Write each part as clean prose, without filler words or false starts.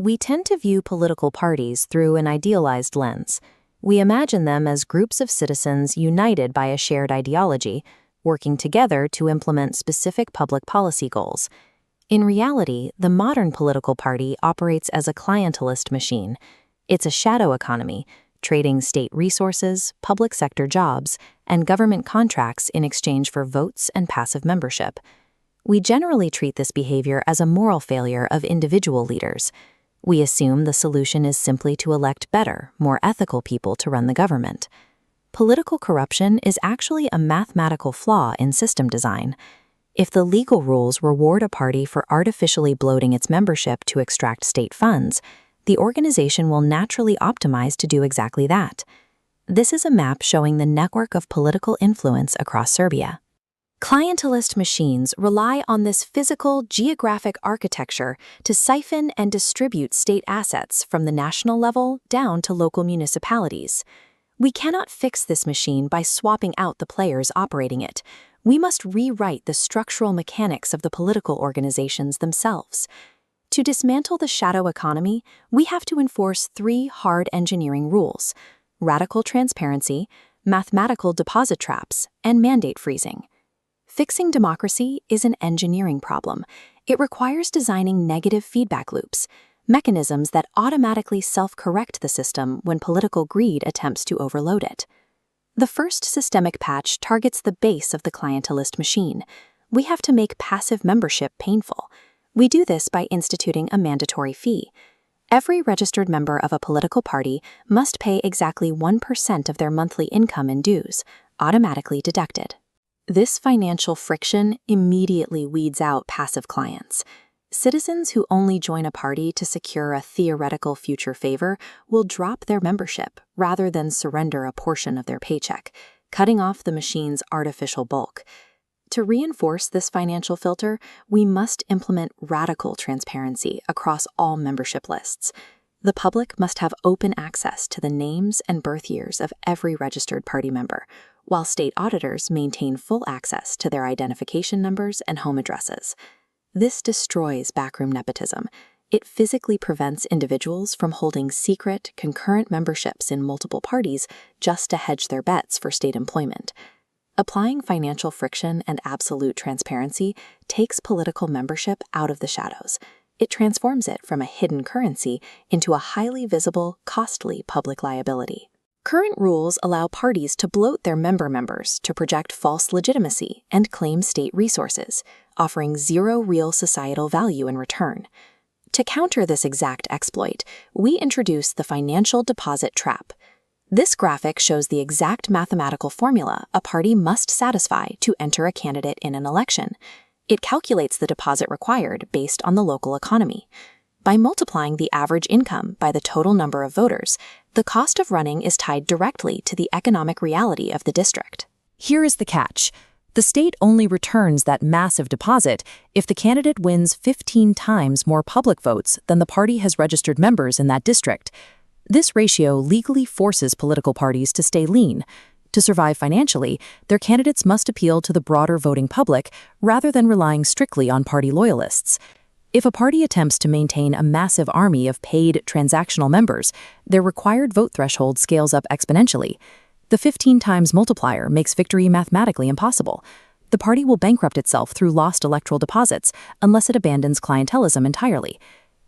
We tend to view political parties through an idealized lens. We imagine them as groups of citizens united by a shared ideology, working together to implement specific public policy goals. In reality, the modern political party operates as a clientelist machine. It's a shadow economy, trading state resources, public sector jobs, and government contracts in exchange for votes and passive membership. We generally treat this behavior as a moral failure of individual leaders. We assume the solution is simply to elect better, more ethical people to run the government. Political corruption is actually a mathematical flaw in system design. If the legal rules reward a party for artificially bloating its membership to extract state funds, the organization will naturally optimize to do exactly that. This is a map showing the network of political influence across Serbia. Clientelist machines rely on this physical, geographic architecture to siphon and distribute state assets from the national level down to local municipalities. We cannot fix this machine by swapping out the players operating it. We must rewrite the structural mechanics of the political organizations themselves. To dismantle the shadow economy, we have to enforce 3 hard engineering rules: radical transparency, mathematical deposit traps, and mandate freezing. Fixing democracy is an engineering problem. It requires designing negative feedback loops, mechanisms that automatically self-correct the system when political greed attempts to overload it. The first systemic patch targets the base of the clientelist machine. We have to make passive membership painful. We do this by instituting a mandatory fee. Every registered member of a political party must pay exactly 1% of their monthly income in dues, automatically deducted. This financial friction immediately weeds out passive clients. Citizens who only join a party to secure a theoretical future favor will drop their membership rather than surrender a portion of their paycheck, cutting off the machine's artificial bulk. To reinforce this financial filter, we must implement radical transparency across all membership lists. The public must have open access to the names and birth years of every registered party member, while state auditors maintain full access to their identification numbers and home addresses. This destroys backroom nepotism. It physically prevents individuals from holding secret, concurrent memberships in multiple parties just to hedge their bets for state employment. Applying financial friction and absolute transparency takes political membership out of the shadows. It transforms it from a hidden currency into a highly visible, costly public liability. Current rules allow parties to bloat their members to project false legitimacy and claim state resources, offering zero real societal value in return. To counter this exact exploit, we introduce the financial deposit trap. This graphic shows the exact mathematical formula a party must satisfy to enter a candidate in an election. It calculates the deposit required based on the local economy. By multiplying the average income by the total number of voters, the cost of running is tied directly to the economic reality of the district. Here is the catch. The state only returns that massive deposit if the candidate wins 15 times more public votes than the party has registered members in that district. This ratio legally forces political parties to stay lean. To survive financially, their candidates must appeal to the broader voting public rather than relying strictly on party loyalists. If a party attempts to maintain a massive army of paid transactional members, their required vote threshold scales up exponentially. The 15 times multiplier makes victory mathematically impossible. The party will bankrupt itself through lost electoral deposits unless it abandons clientelism entirely.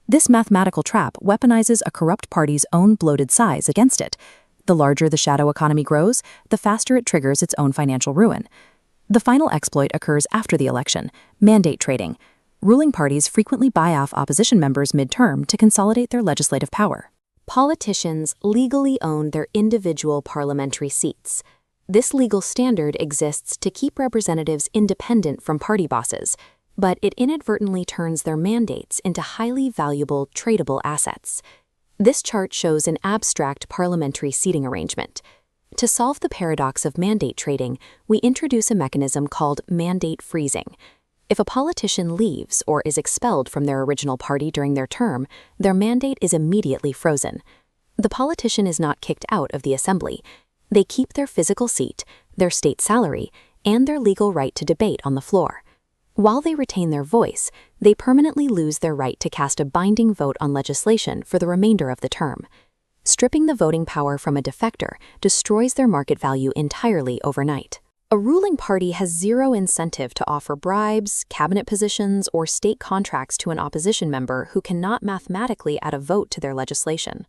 This mathematical trap weaponizes a corrupt party's own bloated size against it. The larger the shadow economy grows, the faster it triggers its own financial ruin. The final exploit occurs after the election: mandate trading. Ruling parties frequently buy off opposition members midterm to consolidate their legislative power. Politicians legally own their individual parliamentary seats. This legal standard exists to keep representatives independent from party bosses, but it inadvertently turns their mandates into highly valuable, tradable assets. This chart shows an abstract parliamentary seating arrangement. To solve the paradox of mandate trading, we introduce a mechanism called mandate freezing. If a politician leaves or is expelled from their original party during their term, their mandate is immediately frozen. The politician is not kicked out of the assembly. They keep their physical seat, their state salary, and their legal right to debate on the floor. While they retain their voice, they permanently lose their right to cast a binding vote on legislation for the remainder of the term. Stripping the voting power from a defector destroys their market value entirely overnight. A ruling party has zero incentive to offer bribes, cabinet positions, or state contracts to an opposition member who cannot mathematically add a vote to their legislation.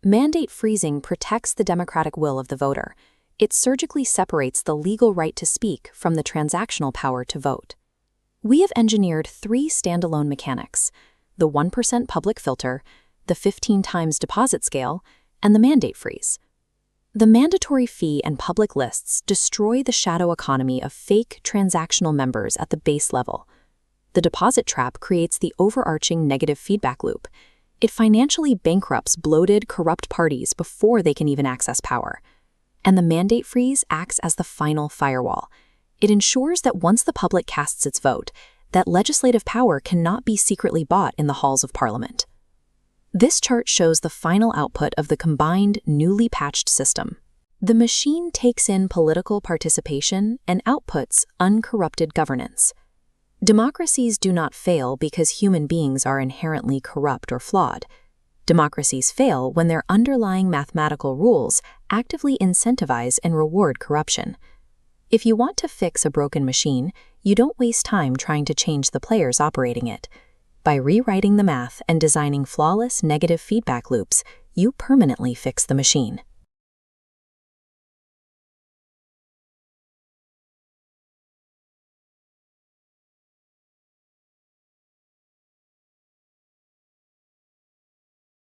Mandate freezing protects the democratic will of the voter. It surgically separates the legal right to speak from the transactional power to vote. We have engineered 3 standalone mechanics: the 1% public filter, the 15 times deposit scale, and the mandate freeze. The mandatory fee and public lists destroy the shadow economy of fake transactional members at the base level. The deposit trap creates the overarching negative feedback loop. It financially bankrupts bloated, corrupt parties before they can even access power. And the mandate freeze acts as the final firewall. It ensures that once the public casts its vote, that legislative power cannot be secretly bought in the halls of Parliament. This chart shows the final output of the combined, newly patched system. The machine takes in political participation and outputs uncorrupted governance. Democracies do not fail because human beings are inherently corrupt or flawed. Democracies fail when their underlying mathematical rules actively incentivize and reward corruption. If you want to fix a broken machine, you don't waste time trying to change the players operating it. By rewriting the math and designing flawless negative feedback loops, you permanently fix the machine.